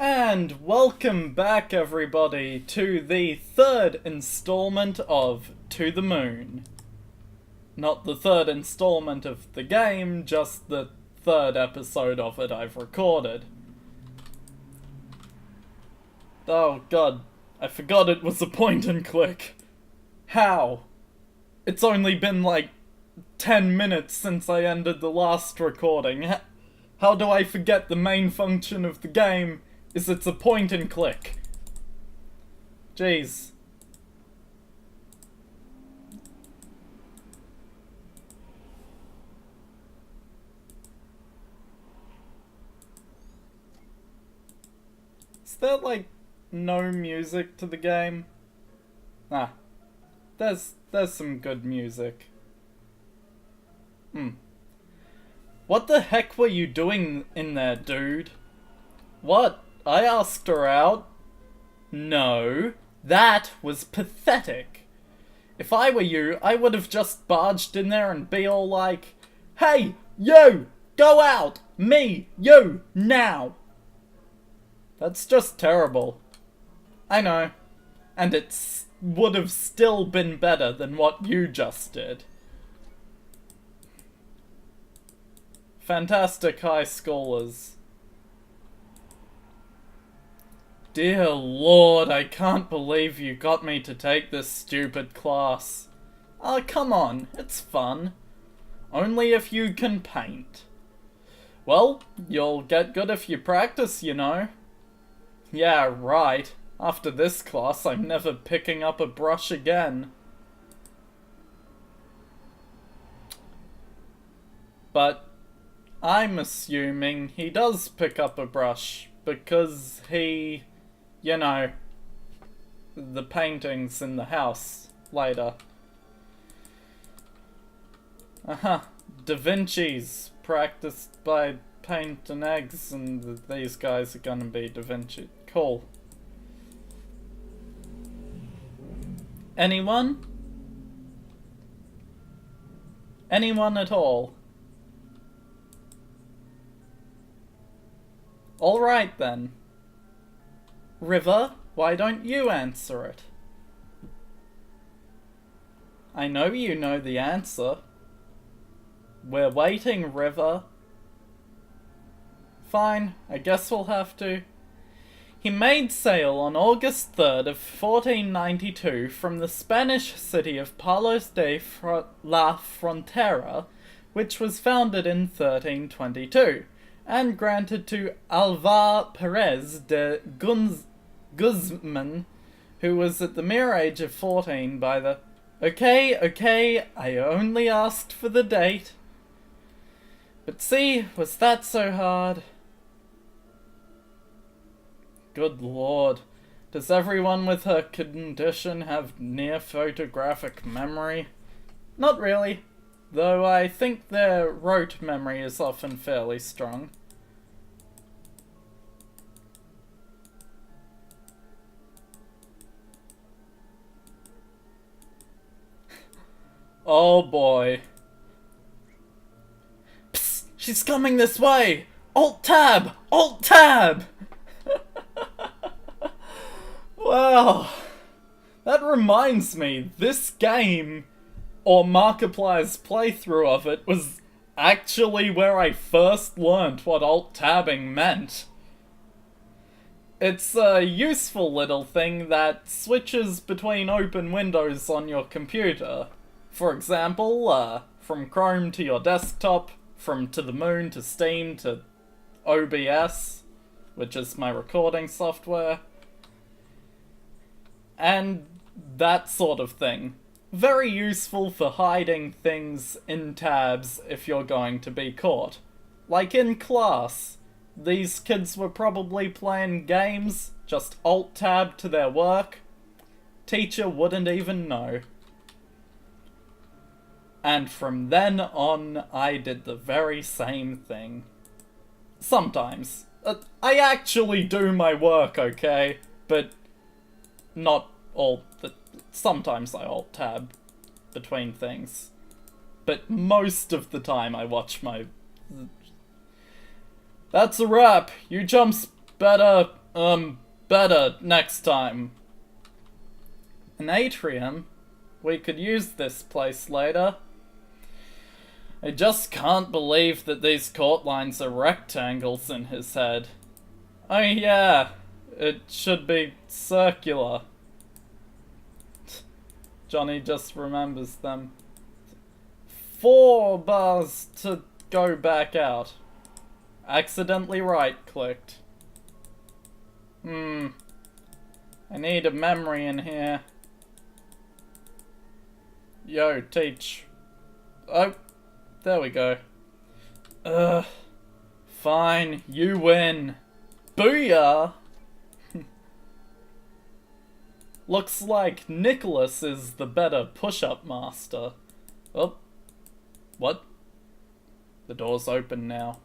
And welcome back, everybody, to the third installment of To the Moon. Not the third installment of the game, just the third episode of it I've recorded. Oh god, I forgot it was a point and click. How? It's only been like 10 minutes since I ended the last recording. How do I forget the main function of the game is it's a point and click? Jeez. Is there like no music to the game? Ah, there's some good music. What the heck were you doing in there, dude? What? I asked her out? No, that was pathetic. If I were you, I would have just barged in there and be all like, "Hey, you! Go out! Me! You! Now!" That's just terrible. I know. And it would have still been better than what you just did. Fantastic high schoolers. Dear Lord, I can't believe you got me to take this stupid class. Oh, come on, it's fun. Only if you can paint. Well, you'll get good if you practice, you know. Yeah, right. After this class, I'm never picking up a brush again. But I'm assuming he does pick up a brush because he, you know, the paintings in the house later. Da Vinci's practiced by paint and eggs, and these guys are gonna be Da Vinci. Cool. Anyone? Anyone at all? Alright then. River, why don't you answer it? I know you know the answer. We're waiting, River. Fine, I guess we'll have to. He made sail on August 3rd of 1492 from the Spanish city of Palos de la Frontera, which was founded in 1322. And granted to Alvar Perez de Guzman, who was at the mere age of 14 by the... Okay, I only asked for the date. But see, was that so hard? Good Lord, does everyone with her condition have near photographic memory? Not really, though I think their rote memory is often fairly strong. Oh boy. Psst, she's coming this way! Alt-tab! Alt-tab! Well, that reminds me, this game, or Markiplier's playthrough of it, was actually where I first learnt what alt-tabbing meant. It's a useful little thing that switches between open windows on your computer. For example, from Chrome to your desktop, from To the Moon to Steam to OBS, which is my recording software, and that sort of thing. Very useful for hiding things in tabs if you're going to be caught. Like in class, these kids were probably playing games, just alt-tab to their work. Teacher wouldn't even know. And from then on, I did the very same thing. Sometimes. I actually do my work, okay? But not all the... Sometimes I alt-tab between things. But most of the time I watch my... That's a wrap. You chumps better Better next time. An atrium? We could use this place later. I just can't believe that these court lines are rectangles in his head. Oh yeah, it should be circular. Johnny just remembers them. 4 bars to go back out. Accidentally right-clicked. I need a memory in here. Yo, teach. Oh, there we go. Fine, you win. Booyah! Looks like Nicholas is the better push-up master. Oh. What? The door's open now.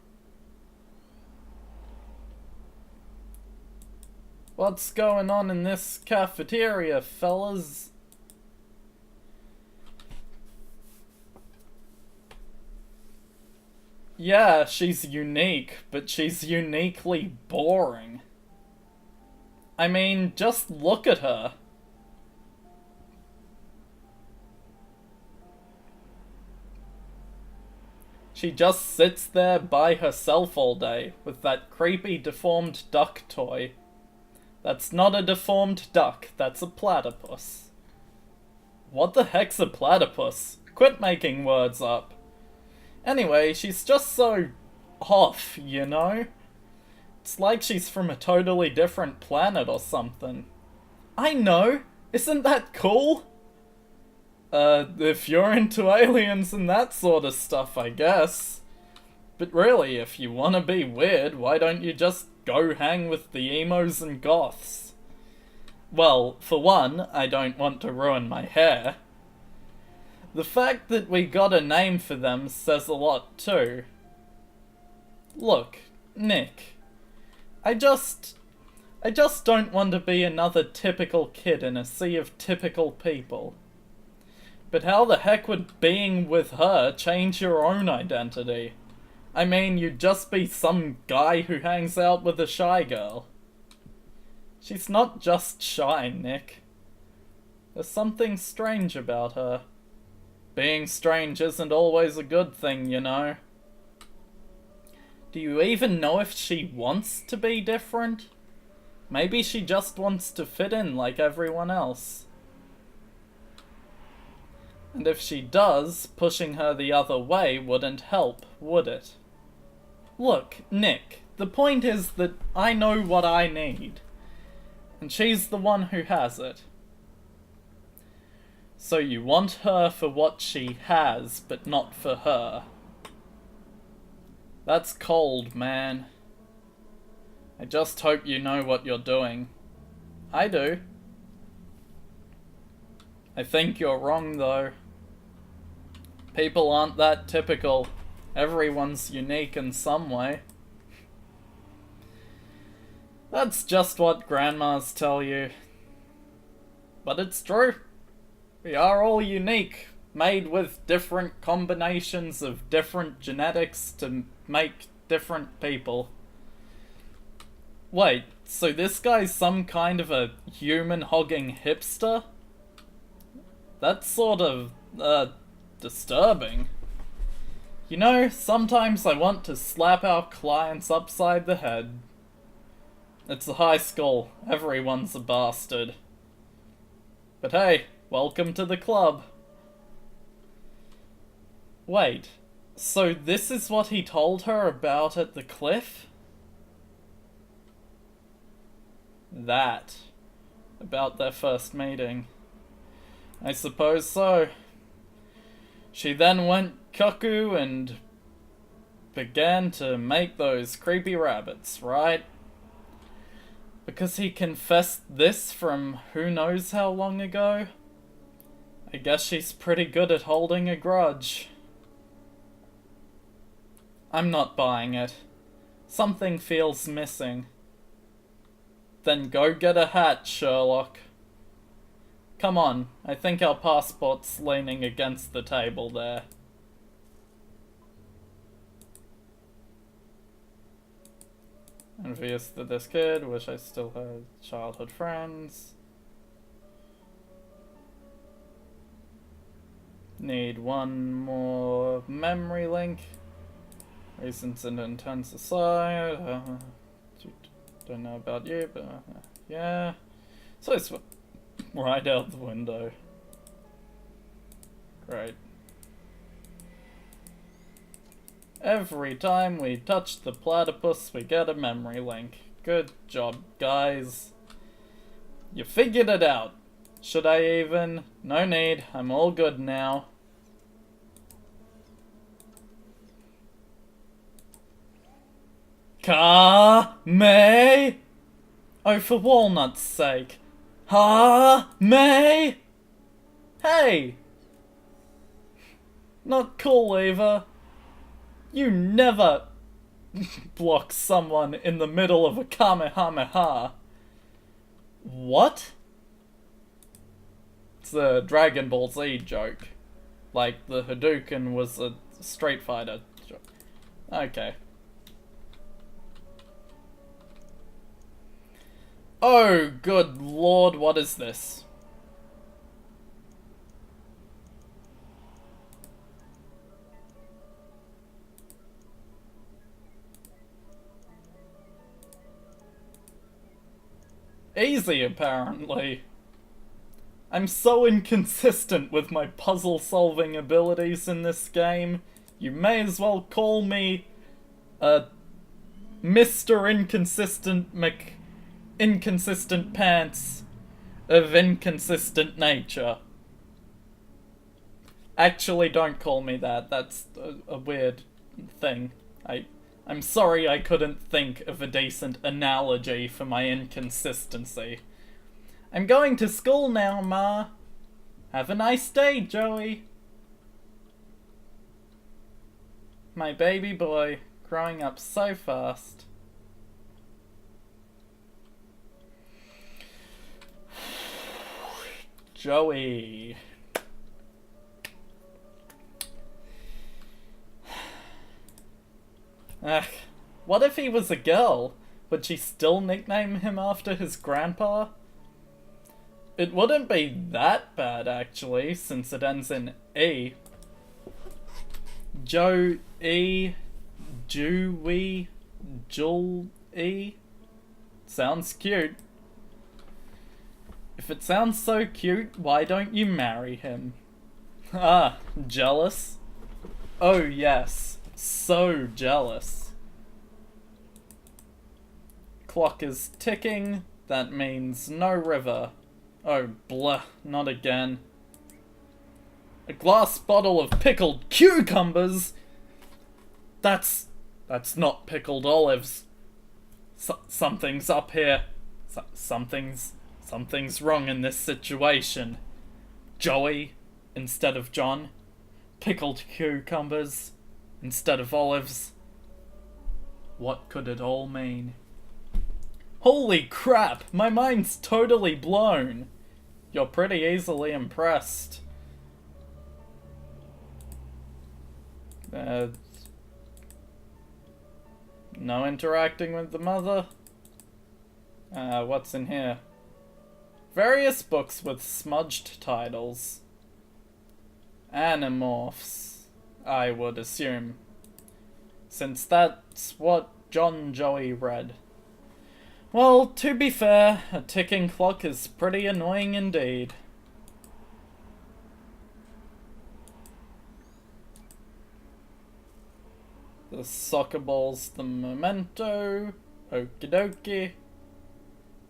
What's going on in this cafeteria, fellas? Yeah, she's unique, but she's uniquely boring. I mean, just look at her. She just sits there by herself all day with that creepy deformed duck toy. That's not a deformed duck, that's a platypus. What the heck's a platypus? Quit making words up. Anyway, she's just so off, you know? It's like she's from a totally different planet or something. I know! Isn't that cool? If you're into aliens and that sort of stuff, I guess. But really, if you wanna be weird, why don't you just go hang with the emos and goths? Well, for one, I don't want to ruin my hair. The fact that we got a name for them says a lot too. Look, Nick. I just don't want to be another typical kid in a sea of typical people. But how the heck would being with her change your own identity? I mean, you'd just be some guy who hangs out with a shy girl. She's not just shy, Nick. There's something strange about her. Being strange isn't always a good thing, you know. Do you even know if she wants to be different? Maybe she just wants to fit in like everyone else. And if she does, pushing her the other way wouldn't help, would it? Look, Nick, the point is that I know what I need. And she's the one who has it. So you want her for what she has, but not for her. That's cold, man. I just hope you know what you're doing. I do. I think you're wrong, though. People aren't that typical. Everyone's unique in some way. That's just what grandmas tell you. But it's true. We are all unique, made with different combinations of different genetics to make different people. Wait, so this guy's some kind of a human-hogging hipster? That's sort of, disturbing. You know, sometimes I want to slap our clients upside the head. It's a high school, everyone's a bastard. But hey, welcome to the club. Wait, so this is what he told her about at the cliff? That. About their first meeting. I suppose so. She then went cuckoo and began to make those creepy rabbits, right? Because he confessed this from who knows how long ago? I guess she's pretty good at holding a grudge. I'm not buying it. Something feels missing. Then go get a hat, Sherlock. Come on, I think our passport's leaning against the table there. Envious to this kid, wish I still had childhood friends. Need one more memory link. Recent and intense aside. Don't know about you, but yeah. So it's right out the window. Great. Every time we touch the platypus, we get a memory link. Good job, guys. You figured it out. Should I even? No need. I'm all good now. Ka-Mei! Oh, for walnut's sake. Ha-Mei! Hey! Not cool, Eva. You never block someone in the middle of a Kamehameha. What? It's a Dragon Ball Z joke. Like the Hadouken was a Street Fighter joke. Okay. Oh, good lord, what is this? Easy, apparently. I'm so inconsistent with my puzzle-solving abilities in this game. You may as well call me Mr. Inconsistent Pants of inconsistent nature. Actually, don't call me that. That's a weird thing. I'm sorry I couldn't think of a decent analogy for my inconsistency. I'm going to school now, Ma. Have a nice day, Joey. My baby boy, growing up so fast. Joey. Ugh, what if he was a girl? Would she still nickname him after his grandpa? It wouldn't be that bad, actually, since it ends in E. Joey, Jewy, Jul-E. Sounds cute. If it sounds so cute, why don't you marry him? Ah, jealous? Oh yes, so jealous. Clock is ticking, that means no river. Oh blah, not again. A glass bottle of pickled cucumbers? That's not pickled olives. Something's up here. Something's wrong in this situation. Joey instead of John. Pickled cucumbers instead of olives. What could it all mean? Holy crap! My mind's totally blown. You're pretty easily impressed. No interacting with the mother? What's in here? Various books with smudged titles. Animorphs, I would assume. Since that's what John Joey read. Well, to be fair, a ticking clock is pretty annoying indeed. The soccer ball's the memento. Okie dokie.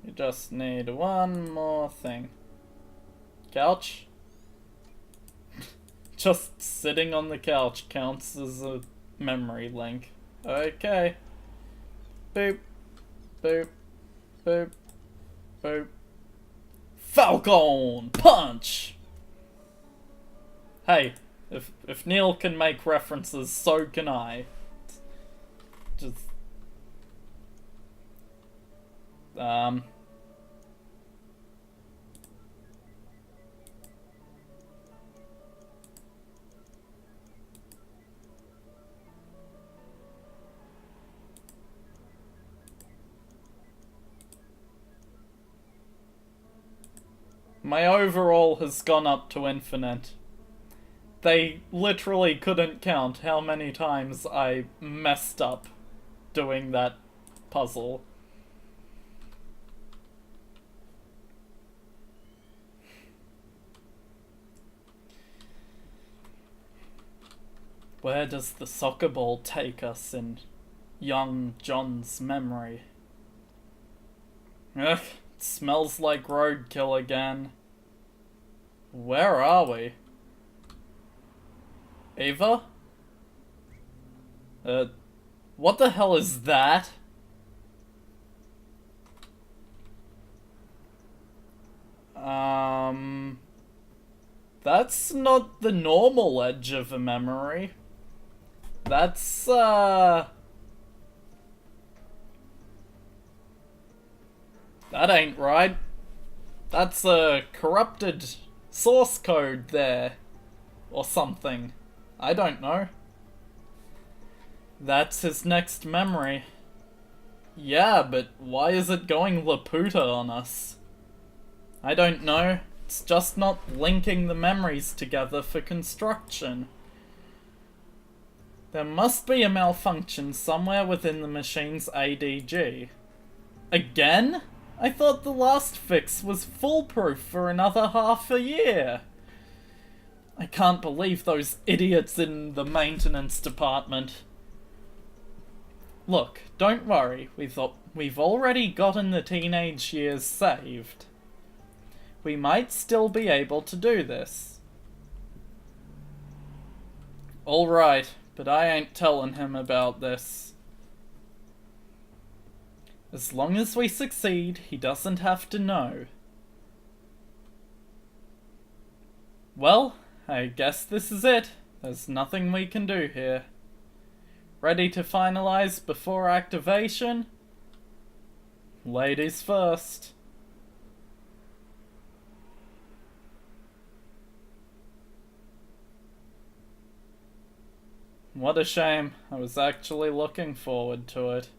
You just need one more thing. Couch? Just sitting on the couch counts as a memory link. Okay. Boop. Boop. Boop. Boop. Falcon Punch! Hey, if Neil can make references, so can I. Just... My overall has gone up to infinite. They literally couldn't count how many times I messed up doing that puzzle. Where does the soccer ball take us in young John's memory? Ugh, it smells like roadkill again. Where are we? Ava? What the hell is that? That's not the normal edge of a memory. That's, that ain't right. That's a corrupted source code there. Or something. I don't know. That's his next memory. Yeah, but why is it going Laputa on us? I don't know. It's just not linking the memories together for construction. There must be a malfunction somewhere within the machine's ADG. Again? I thought the last fix was foolproof for another half a year. I can't believe those idiots in the maintenance department. Look, don't worry, we've already gotten the teenage years saved. We might still be able to do this. Alright, but I ain't telling him about this. As long as we succeed, he doesn't have to know. Well, I guess this is it. There's nothing we can do here. Ready to finalize before activation? Ladies first. What a shame. I was actually looking forward to it.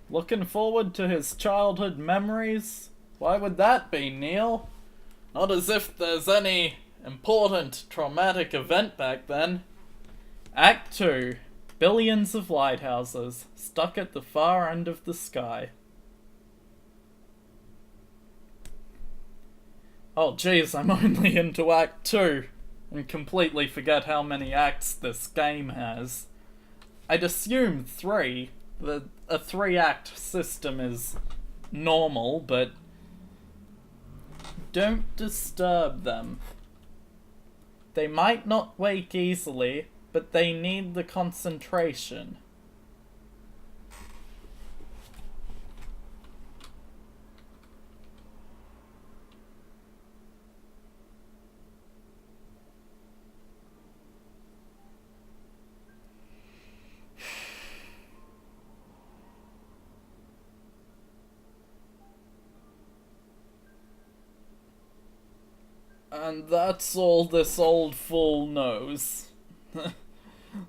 Looking forward to his childhood memories? Why would that be, Neil? Not as if there's any important traumatic event back then. Act 2. Billions of lighthouses, stuck at the far end of the sky. Oh jeez, I'm only into Act 2, and completely forget how many acts this game has. I'd assume 3. A 3-act system is normal, but don't disturb them. They might not wake easily, but they need the concentration. And that's all this old fool knows.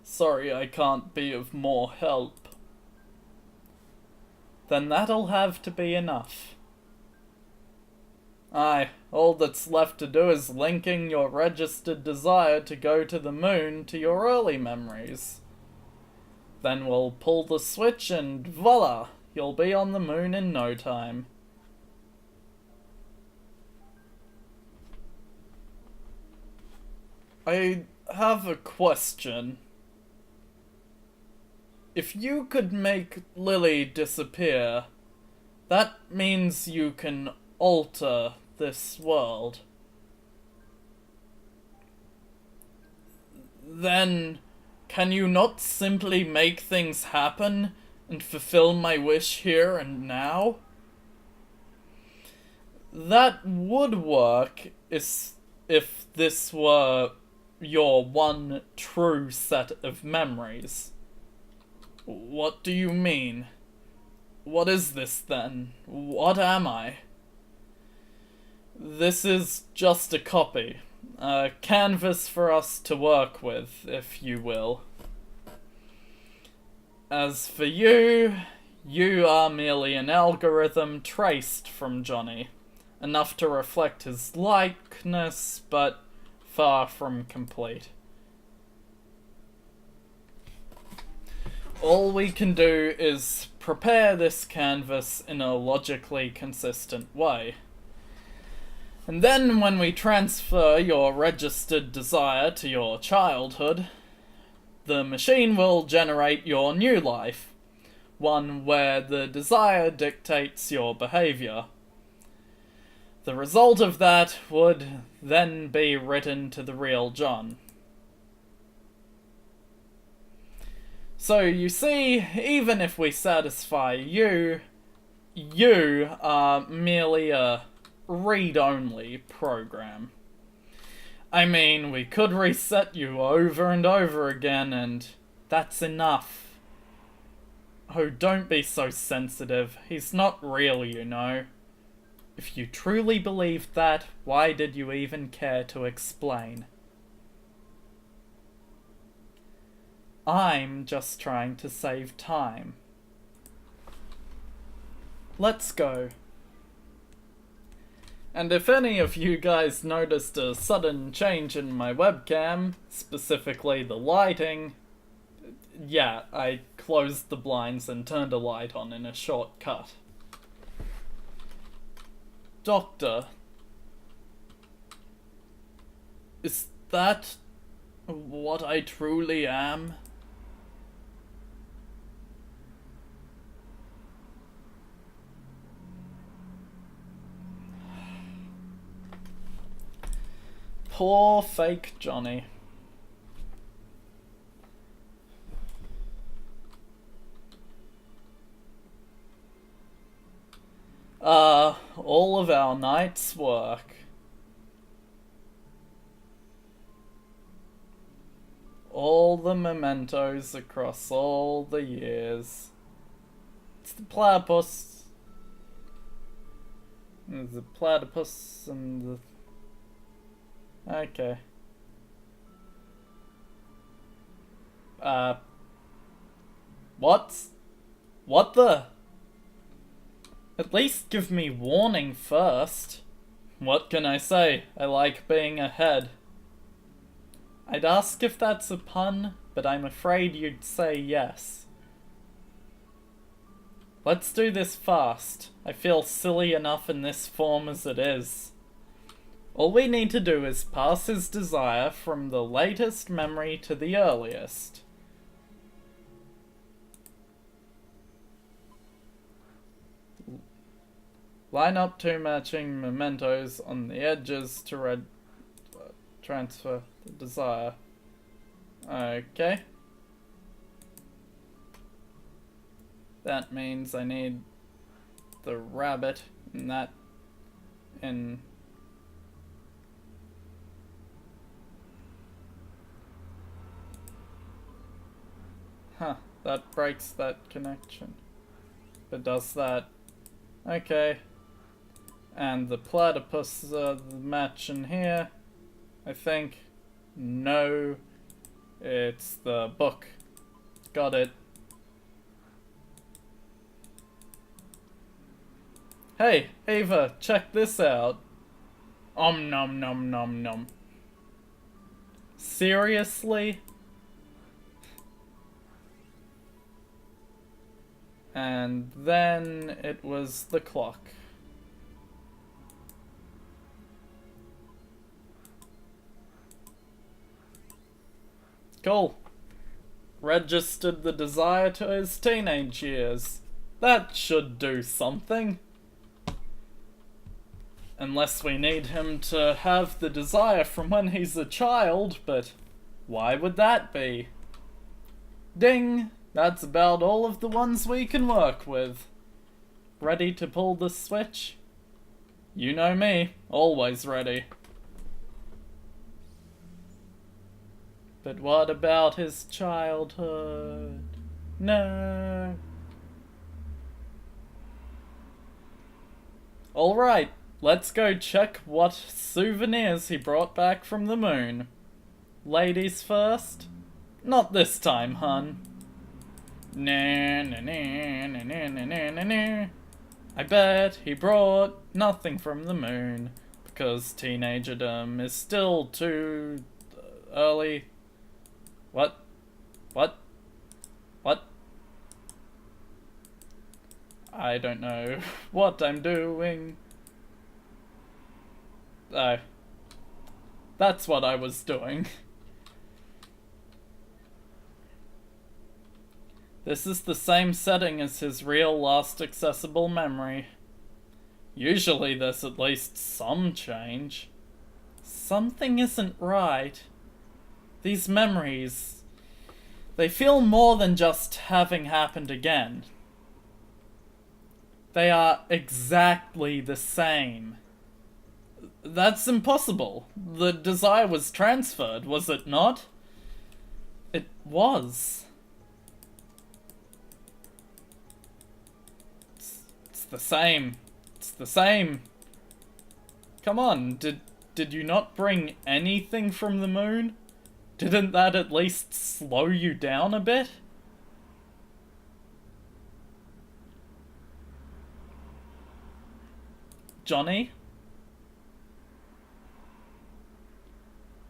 Sorry I can't be of more help. Then that'll have to be enough. Aye, all that's left to do is linking your registered desire to go to the moon to your early memories. Then we'll pull the switch and voila, you'll be on the moon in no time. I have a question. If you could make Lily disappear, that means you can alter this world. Then, can you not simply make things happen and fulfill my wish here and now? That would work if this were your one true set of memories. What do you mean? What is this then? What am I? This is just a copy. A canvas for us to work with, if you will. As for you, you are merely an algorithm traced from Johnny. enough to reflect his likeness, but far from complete. All we can do is prepare this canvas in a logically consistent way. And then when we transfer your registered desire to your childhood, the machine will generate your new life, one where the desire dictates your behavior. The result of that would then be written to the real John. So you see, even if we satisfy you, you are merely a read-only program. I mean, we could reset you over and over again, and that's enough. Oh, don't be so sensitive. He's not real, you know. If you truly believed that, why did you even care to explain? I'm just trying to save time. Let's go. And if any of you guys noticed a sudden change in my webcam, specifically the lighting, yeah, I closed the blinds and turned a light on in a shortcut. Doctor, is that what I truly am? Poor fake Johnny. All of our night's work. All the mementos across all the years. It's the platypus. There's the platypus and the... Okay. What the? At least give me warning first. What can I say? I like being ahead. I'd ask if that's a pun, but I'm afraid you'd say yes. Let's do this fast. I feel silly enough in this form as it is. All we need to do is pass his desire from the latest memory to the earliest. Line up two matching mementos on the edges to transfer the desire. Okay. That means I need the rabbit and that in... Huh, that breaks that connection. But does that. Okay. And the platypus, the match in here. I think. No. It's the book. Got it. Hey, Ava, check this out. Om nom nom nom nom. Seriously? And then it was the clock. Cool. Registered the desire to his teenage years. That should do something. Unless we need him to have the desire from when he's a child, but why would that be? Ding! That's about all of the ones we can work with. Ready to pull the switch? You know me, always ready. But what about his childhood? No. Alright, let's go check what souvenirs he brought back from the moon. Ladies first? Not this time, hun. Na na na na na na na na. I bet he brought nothing from the moon, because teenagerdom is still too early. What? What? What? I don't know what I'm doing. Oh. That's what I was doing. This is the same setting as his real last accessible memory. Usually there's at least some change. Something isn't right. These memories, they feel more than just having happened again. They are exactly the same. That's impossible. The desire was transferred, was it not? It was. It's the same. It's the same. Come on, did you not bring anything from the moon? Didn't that at least slow you down a bit? Johnny?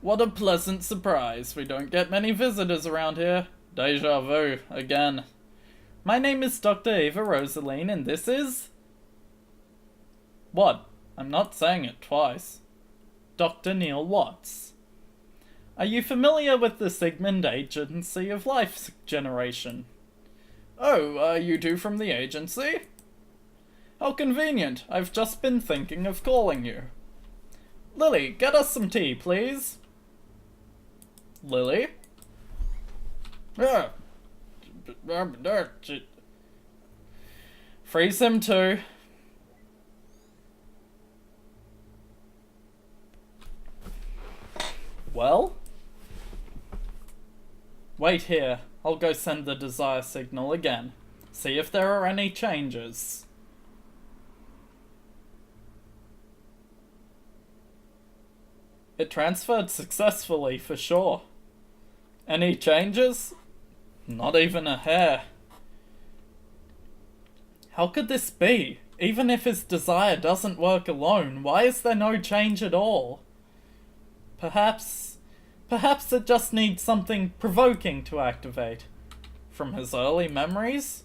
What a pleasant surprise. We don't get many visitors around here. Deja vu, again. My name is Dr. Eva Rosaline, and this is... What? I'm not saying it twice. Dr. Neil Watts. Are you familiar with the Sigmund Agency of Life Generation? Oh, are you two from the agency? How convenient. I've just been thinking of calling you. Lily, get us some tea, please. Lily? Yeah. Freeze him too. Well? Wait here. I'll go send the desire signal again. See if there are any changes. It transferred successfully, for sure. Any changes? Not even a hair. How could this be? Even if his desire doesn't work alone, why is there no change at all? Perhaps it just needs something provoking to activate. From his early memories?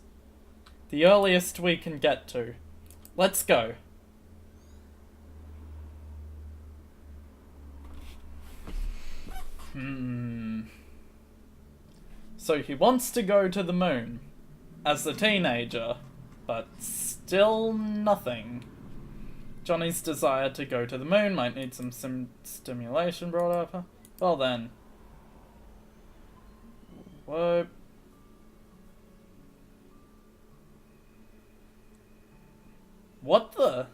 The earliest we can get to. Let's go. So he wants to go to the moon as a teenager, but still nothing. Johnny's desire to go to the moon might need some stimulation brought over. Well then. Whoa. What the?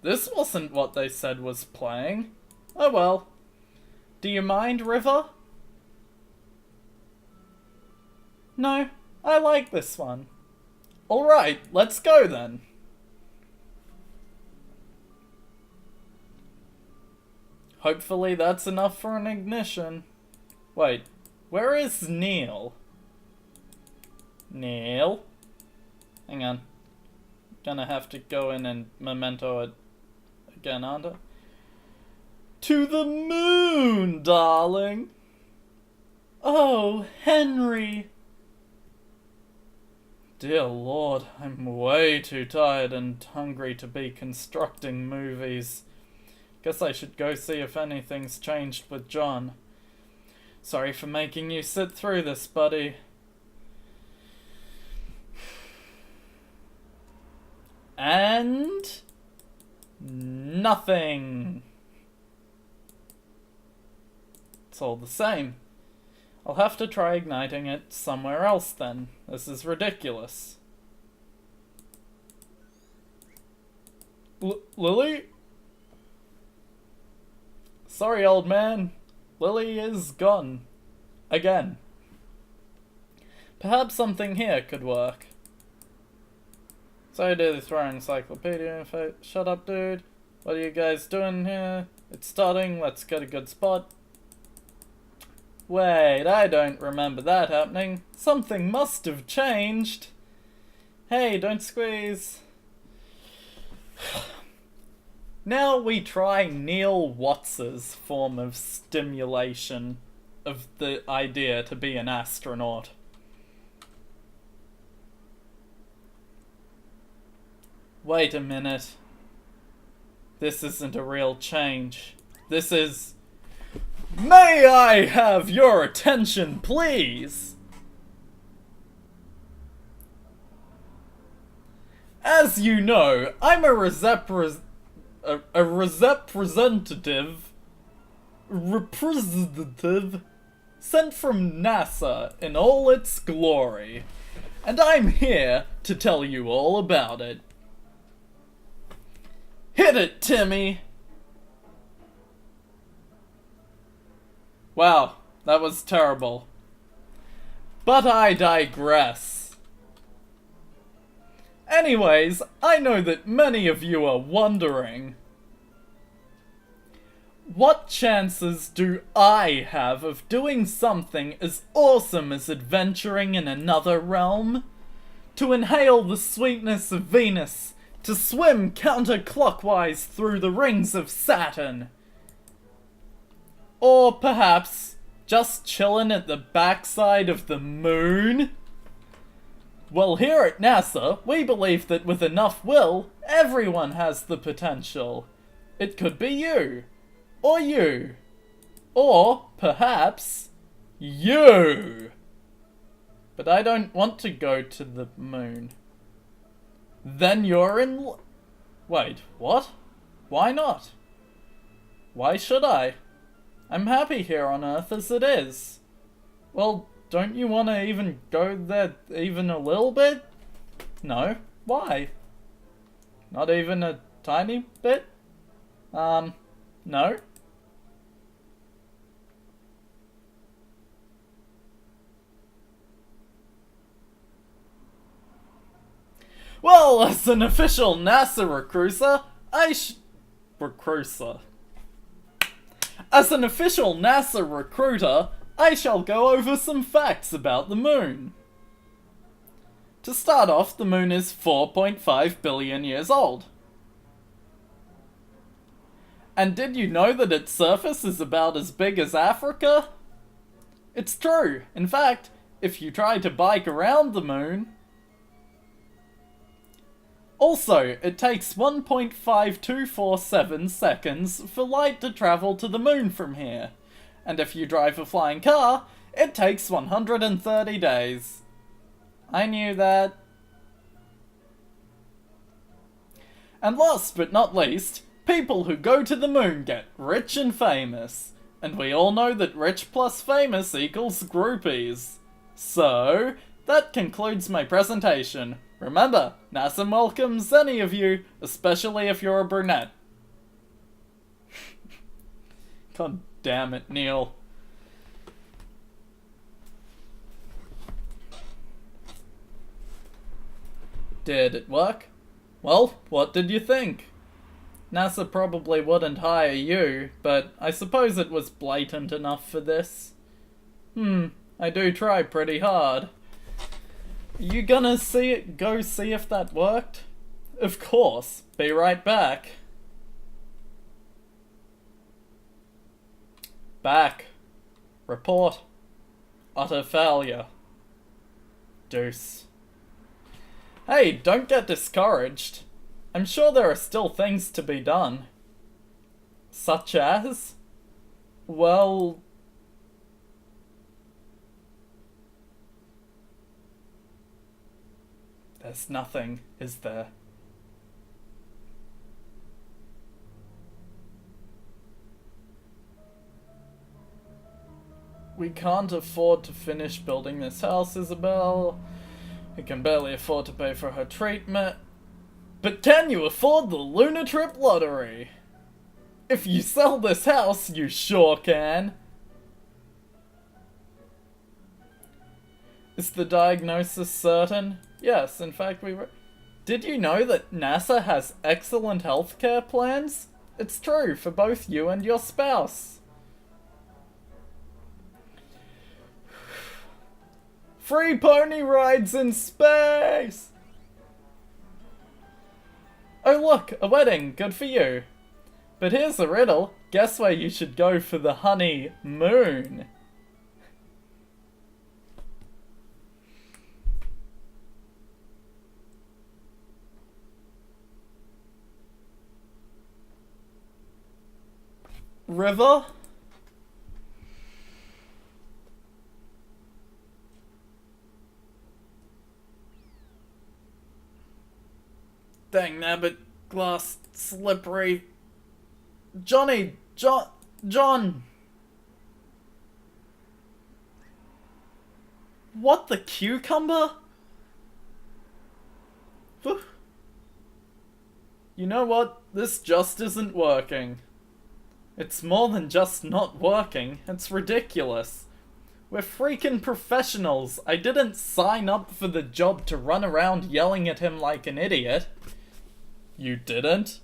This wasn't what they said was playing. Oh well. Do you mind, River? No, I like this one. Alright, let's go then. Hopefully that's enough for an ignition. Wait, where is Neil? Neil? Hang on. Gonna have to go in and memento it again, aren't I? To the moon, darling! Oh, Henry! Dear Lord, I'm way too tired and hungry to be constructing movies. Guess I should go see if anything's changed with John. Sorry for making you sit through this, buddy. And... nothing. It's all the same. I'll have to try igniting it somewhere else then. This is ridiculous. Lily? Sorry, old man. Lily is gone. Again. Perhaps something here could work. So did throw encyclopedia info. Shut up, dude. What are you guys doing here? It's starting. Let's get a good spot. Wait, I don't remember that happening. Something must have changed. Hey, don't squeeze. Now we try Neil Watts's form of stimulation of the idea to be an astronaut. Wait a minute. This isn't a real change. This is... May I have your attention, please? As you know, I'm a representative sent from NASA in all its glory, and I'm here to tell you all about it. Hit it, Timmy! Wow, that was terrible. But I digress. Anyways, I know that many of you are wondering, what chances do I have of doing something as awesome as adventuring in another realm? To inhale the sweetness of Venus, to swim counterclockwise through the rings of Saturn? Or perhaps just chillin' at the backside of the moon? Well, here at NASA, we believe that with enough will, everyone has the potential. It could be you. Or you. Or, perhaps, you. But I don't want to go to the moon. Then you're in... Wait, what? Why not? Why should I? I'm happy here on Earth as it is. Well, don't you want to even go there even a little bit? No. Why? Not even a tiny bit? No. Well, as an official NASA recruiter, As an official NASA recruiter, I shall go over some facts about the moon. To start off, the moon is 4.5 billion years old. And did you know that its surface is about as big as Africa? It's true. In fact, if you try to bike around the moon... Also, it takes 1.5247 seconds for light to travel to the moon from here. And if you drive a flying car, it takes 130 days. I knew that. And last but not least, people who go to the moon get rich and famous. And we all know that rich plus famous equals groupies. So, that concludes my presentation. Remember, NASA welcomes any of you, especially if you're a brunette. God damn it, Neil. Did it work? Well, what did you think? NASA probably wouldn't hire you, but I suppose it was blatant enough for this. I do try pretty hard. You gonna go see if that worked? Of course. Be right back. Back. Report. Utter failure. Deuce. Hey, don't get discouraged. I'm sure there are still things to be done. Such as? Well... There's nothing, is there? We can't afford to finish building this house, Isabel. We can barely afford to pay for her treatment. But can you afford the Lunar Trip lottery? If you sell this house, you sure can. Is the diagnosis certain? Yes, in fact Did you know that NASA has excellent healthcare plans? It's true for both you and your spouse. Free pony rides in space! I Oh look, a wedding, good for you. But here's a riddle. Guess where you should go for the honeymoon? River? Dang nabbit, glass, slippery. John! What, the cucumber? Whew. You know what? This just isn't working. It's more than just not working, it's ridiculous. We're freaking professionals. I didn't sign up for the job to run around yelling at him like an idiot. You didn't?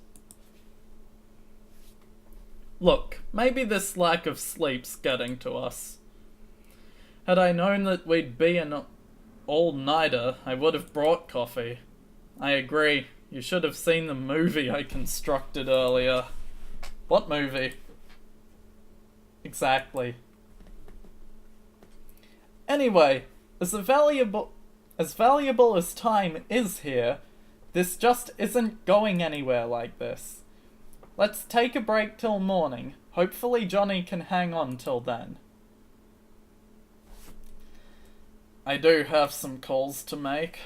Look, maybe this lack of sleep's getting to us. Had I known that we'd be an all-nighter, I would have brought coffee. I agree. You should have seen the movie I constructed earlier. What movie? Exactly. Anyway, as valuable as time is here, this just isn't going anywhere like this. Let's take a break till morning. Hopefully Johnny can hang on till then. I do have some calls to make.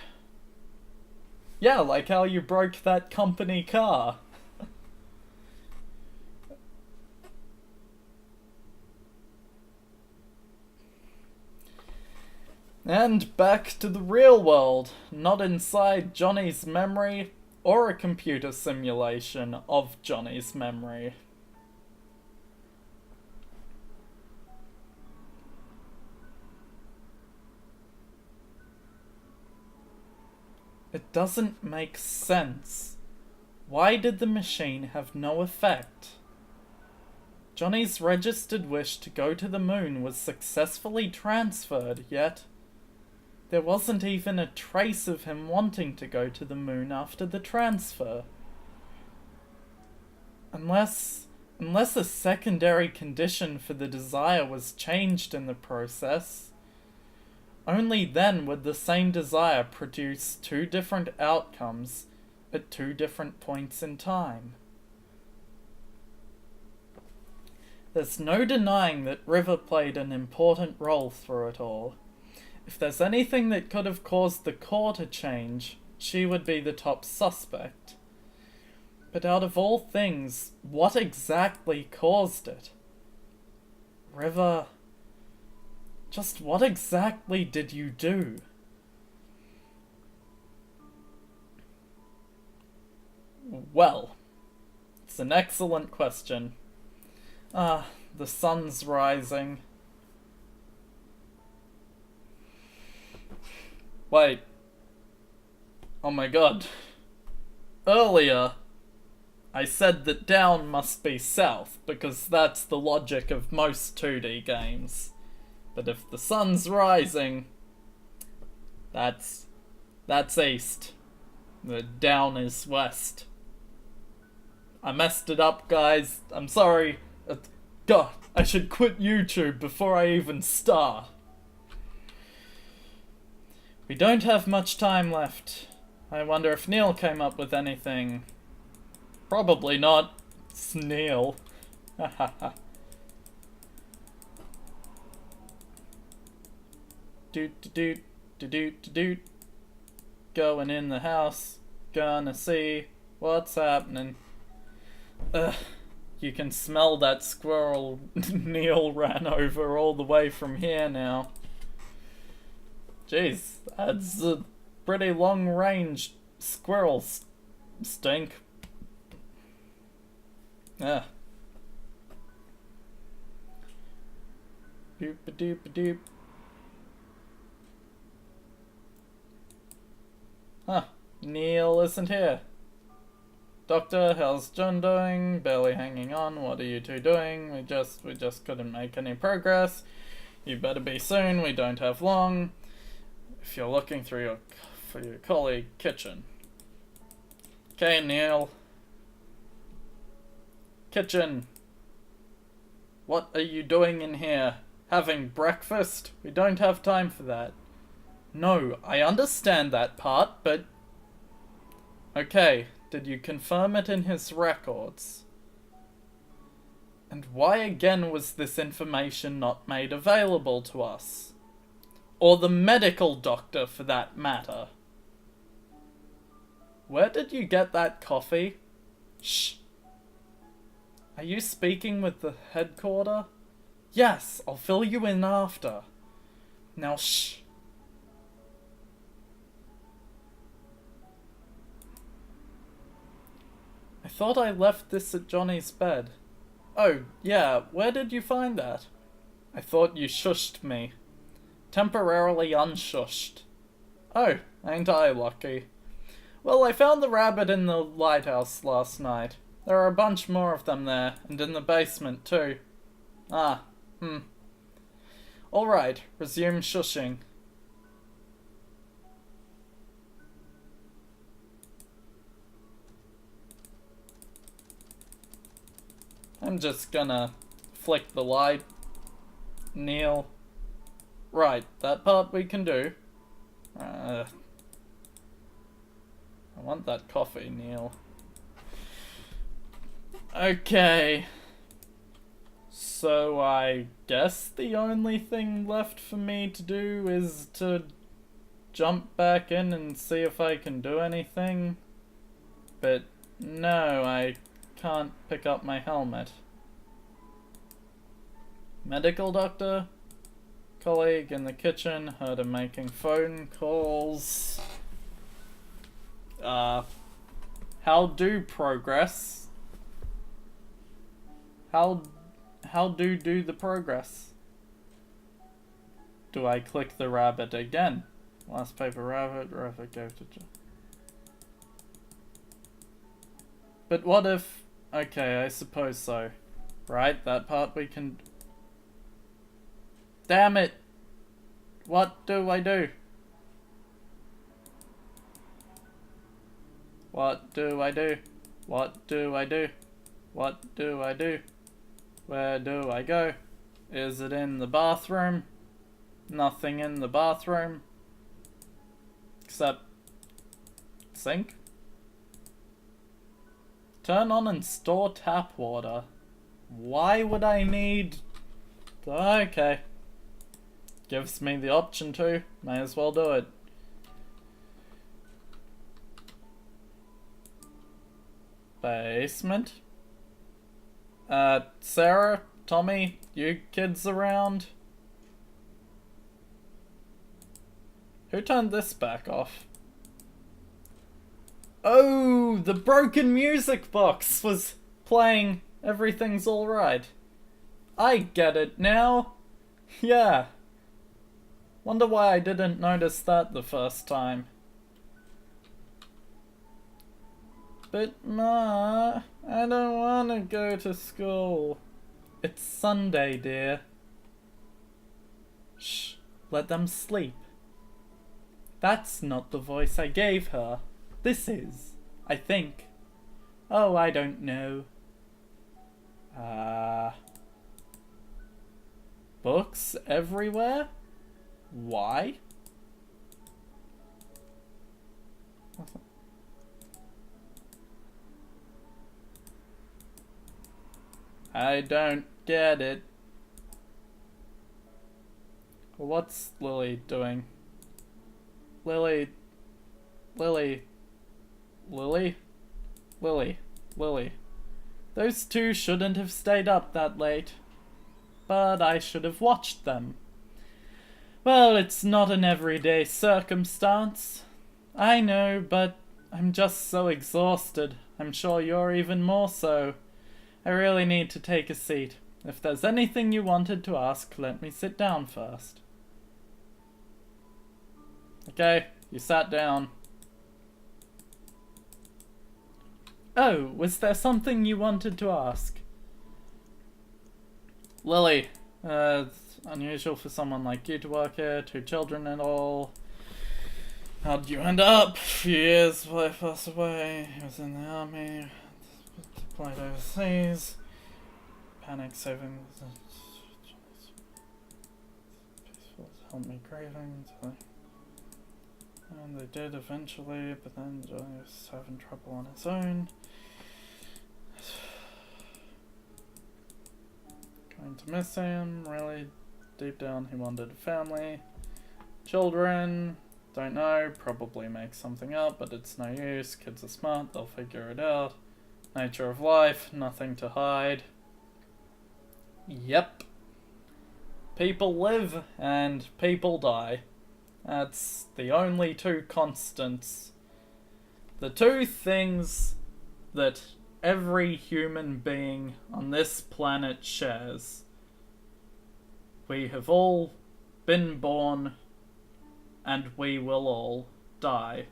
Yeah, like how you broke that company car. And back to the real world, not inside Johnny's memory or a computer simulation of Johnny's memory. It doesn't make sense. Why did the machine have no effect? Johnny's registered wish to go to the moon was successfully transferred, yet there wasn't even a trace of him wanting to go to the moon after the transfer. Unless a secondary condition for the desire was changed in the process, only then would the same desire produce two different outcomes at two different points in time. There's no denying that River played an important role through it all. If there's anything that could have caused the core to change, she would be the top suspect. But out of all things, what exactly caused it? River, just what exactly did you do? Well, it's an excellent question. The sun's rising. Wait. Oh my god. Earlier, I said that down must be south, because that's the logic of most 2D games. But if the sun's rising, that's east. The down is west. I messed it up, guys. I'm sorry. God, I should quit YouTube before I even start. We don't have much time left. I wonder if Neil came up with anything. Probably not. It's Neil. Hahaha. Doot. Going in the house. Gonna see what's happening. You can smell that squirrel Neil ran over all the way from here now. Jeez, that's a pretty long-range squirrel stink. Ah. Doop-a-doop-a-doop. Huh, Neil isn't here. Doctor, how's John doing? Barely hanging on. What are you two doing? We just couldn't make any progress. You better be soon. We don't have long. If you're looking for your colleague, Kitchen. Okay, Neil. Kitchen. What are you doing in here? Having breakfast? We don't have time for that. No, I understand that part, but... Okay, did you confirm it in his records? And why again was this information not made available to us? Or the medical doctor, for that matter? Where did you get that coffee? Shh. Are you speaking with the headquarter? Yes, I'll fill you in after. Now shh. I thought I left this at Johnny's bed. Oh, yeah, where did you find that? I thought you shushed me. Temporarily unshushed. Oh, ain't I lucky. Well, I found the rabbit in the lighthouse last night. There are a bunch more of them there, and in the basement too. Alright, resume shushing. I'm just gonna flick the light. Neil. Right, that part we can do. I want that coffee, Neil. Okay. So I guess the only thing left for me to do is to jump back in and see if I can do anything. But no, I can't pick up my helmet. Medical doctor? Colleague in the kitchen, heard him making phone calls. How do progress? How do the progress? Do I click the rabbit again? Last paper rabbit go to... But what if... Okay, I suppose so. Right, that part we can... Damn it! What do I do? What do I do? What do I do? What do I do? Where do I go? Is it in the bathroom? Nothing in the bathroom. Except... sink? Turn on and store tap water. Why would I need... Okay. Gives me the option to. May as well do it. Basement? Sarah? Tommy? You kids around? Who turned this back off? Oh, the broken music box was playing Everything's Alright. I get it now. Yeah. Wonder why I didn't notice that the first time. But Ma, I don't want to go to school. It's Sunday, dear. Shh, let them sleep. That's not the voice I gave her. This is, I think. Oh, I don't know. Books everywhere? Why? I don't get it. What's Lily doing? Lily. Those two shouldn't have stayed up that late. But I should have watched them. Well, it's not an everyday circumstance. I know, but I'm just so exhausted. I'm sure you're even more so. I really need to take a seat. If there's anything you wanted to ask, let me sit down first. Okay, you sat down. Oh, was there something you wanted to ask? Lily, it's unusual for someone like you to work here, 2 children and all. How'd you end up? A few years before I passed away. He was in the army, deployed overseas. Panic saving. Peaceful helped me grieving. And they did eventually, but then Johnny was having trouble on his own. Going to miss him. Really, deep down, he wanted a family. Children. Don't know, probably make something up, but it's no use. Kids are smart, they'll figure it out. Nature of life, nothing to hide. Yep. People live and people die. That's the only two constants. The two things that every human being on this planet shares. We have all been born and we will all die.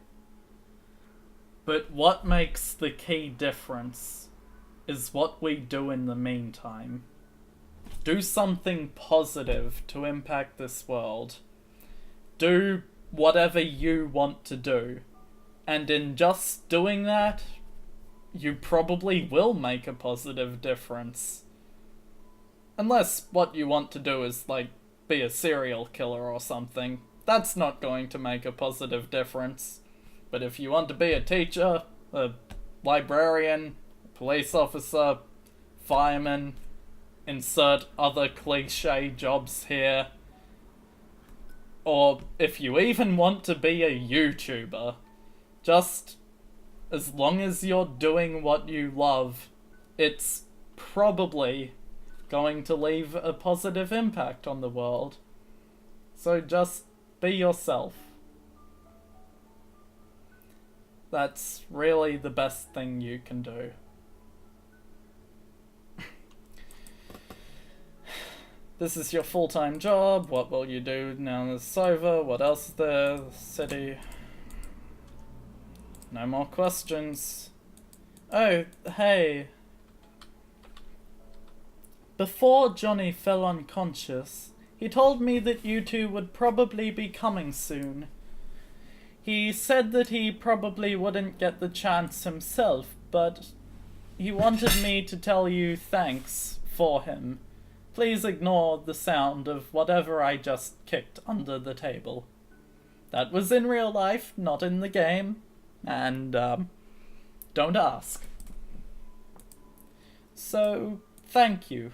But what makes the key difference is what we do in the meantime. Do something positive to impact this world. Do whatever you want to do. And in just doing that, you probably will make a positive difference. Unless what you want to do is, like, be a serial killer or something. That's not going to make a positive difference. But if you want to be a teacher, a librarian, a police officer, fireman, insert other cliche jobs here, or if you even want to be a YouTuber, just as long as you're doing what you love, it's probably going to leave a positive impact on the world. So just be yourself. That's really the best thing you can do. This is your full-time job. What will you do now this is over? What else is there? The city. No more questions. Oh, hey. Before Johnny fell unconscious, he told me that you two would probably be coming soon. He said that he probably wouldn't get the chance himself, but he wanted me to tell you thanks for him. Please ignore the sound of whatever I just kicked under the table. That was in real life, not in the game. And, don't ask. So, thank you.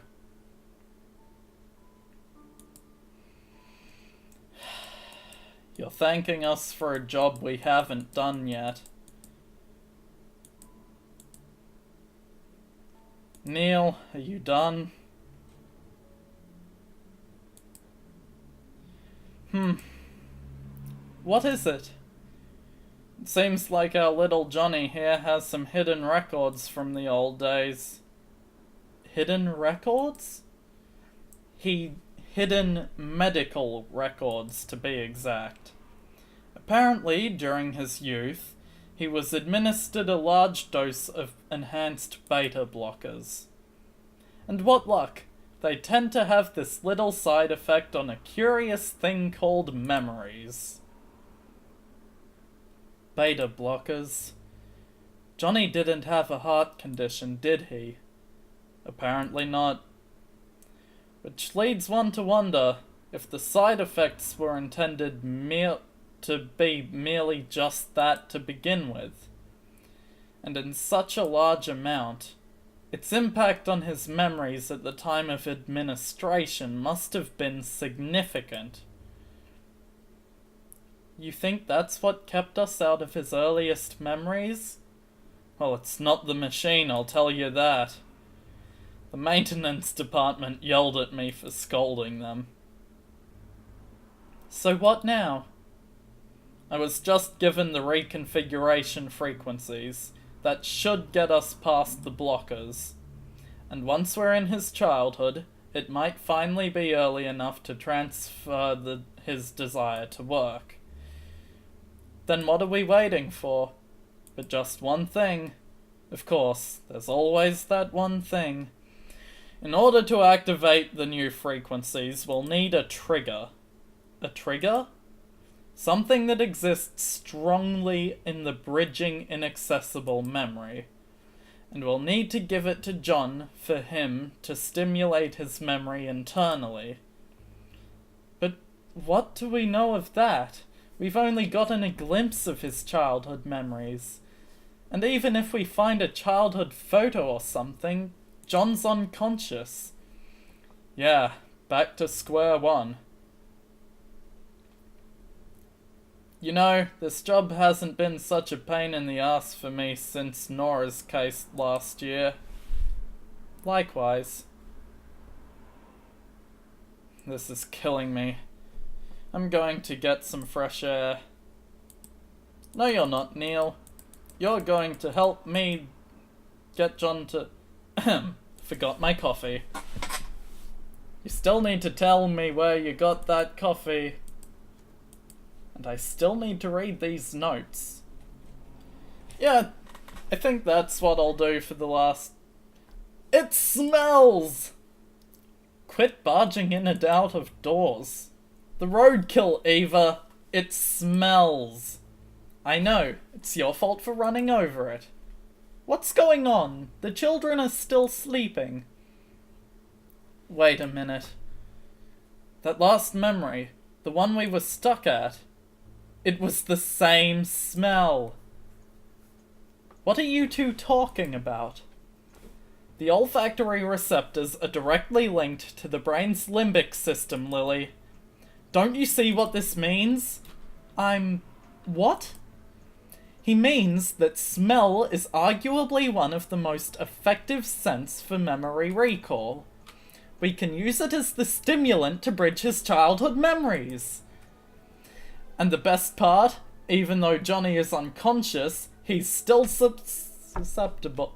You're thanking us for a job we haven't done yet. Neil, are you done? What is it? It seems like our little Johnny here has some hidden records from the old days. Hidden records? Hidden medical records, to be exact. Apparently, during his youth, he was administered a large dose of enhanced beta blockers. And what luck! They tend to have this little side effect on a curious thing called memories. Beta blockers. Johnny didn't have a heart condition, did he? Apparently not. Which leads one to wonder if the side effects were intended to be merely just that to begin with. And in such a large amount, its impact on his memories at the time of administration must have been significant. You think that's what kept us out of his earliest memories? Well, it's not the machine, I'll tell you that. The maintenance department yelled at me for scolding them. So what now? I was just given the reconfiguration frequencies. That should get us past the blockers. And once we're in his childhood, it might finally be early enough to transfer his desire to work. Then what are we waiting for? But just one thing. Of course, there's always that one thing. In order to activate the new frequencies, we'll need a trigger. A trigger? Something that exists strongly in the bridging inaccessible memory. And we'll need to give it to John for him to stimulate his memory internally. But what do we know of that? We've only gotten a glimpse of his childhood memories. And even if we find a childhood photo or something, John's unconscious. Yeah, back to square one. You know, this job hasn't been such a pain in the ass for me since Nora's case last year. Likewise. This is killing me. I'm going to get some fresh air. No, you're not, Neil. You're going to help me get John to... Forgot my coffee. You still need to tell me where you got that coffee. And I still need to read these notes. Yeah, I think that's what I'll do for the last... It smells! Quit barging in and out of doors. The roadkill, Eva. It smells. I know, it's your fault for running over it. What's going on? The children are still sleeping. Wait a minute. That last memory, the one we were stuck at, it was the same smell. What are you two talking about? The olfactory receptors are directly linked to the brain's limbic system, Lily. Don't you see what this means? What? He means that smell is arguably one of the most effective scents for memory recall. We can use it as the stimulant to bridge his childhood memories. And the best part, even though Johnny is unconscious, he's still susceptible.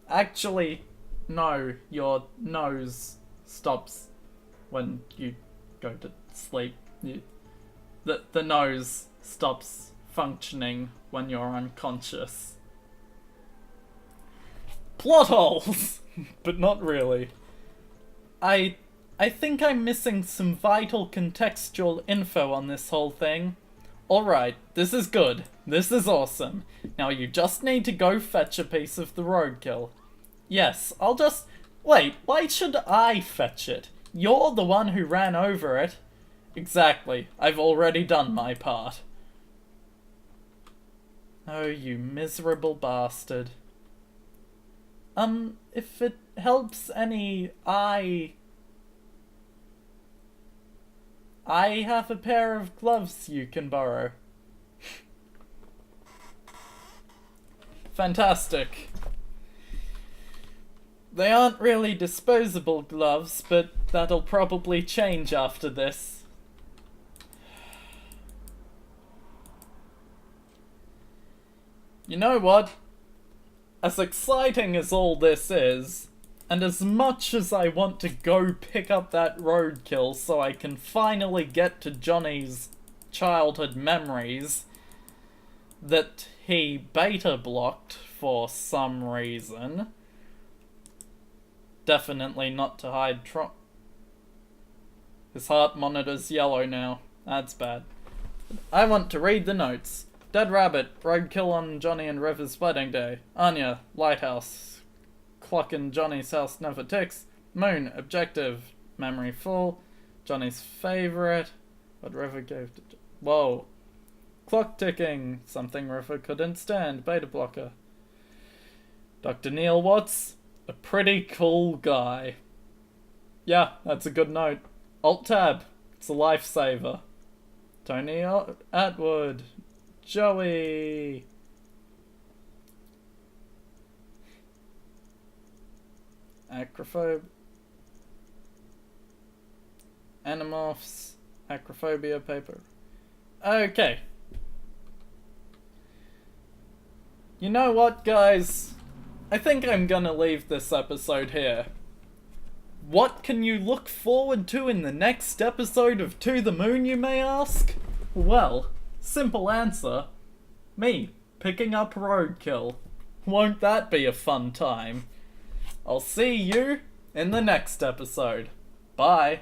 Actually, no, your nose stops when you go to sleep. The nose stops functioning when you're unconscious. Plot holes! But not really. I think I'm missing some vital contextual info on this whole thing. Alright, this is good. This is awesome. Now you just need to go fetch a piece of the roadkill. Yes, I'll just... Wait, why should I fetch it? You're the one who ran over it. Exactly, I've already done my part. Oh, you miserable bastard. If it helps any, I have a pair of gloves you can borrow. Fantastic. They aren't really disposable gloves, but that'll probably change after this. You know what? As exciting as all this is, and as much as I want to go pick up that roadkill so I can finally get to Johnny's childhood memories that he beta blocked for some reason. Definitely not to hide His heart monitor's yellow now. That's bad. I want to read the notes. Dead rabbit, roadkill on Johnny and River's wedding day. Anya, lighthouse. Clock in Johnny's house never ticks. Moon, objective. Memory full. Johnny's favorite. What River gave to... Whoa. Clock ticking. Something River couldn't stand. Beta blocker. Dr. Neil Watts. A pretty cool guy. Yeah, that's a good note. Alt-tab. It's a lifesaver. Tony Atwood. Joey. Acrophobe. Animorphs. Acrophobia paper. Okay. You know what, guys? I think I'm gonna leave this episode here. What can you look forward to in the next episode of To the Moon, you may ask? Well, simple answer. Me, picking up roadkill. Won't that be a fun time? I'll see you in the next episode. Bye.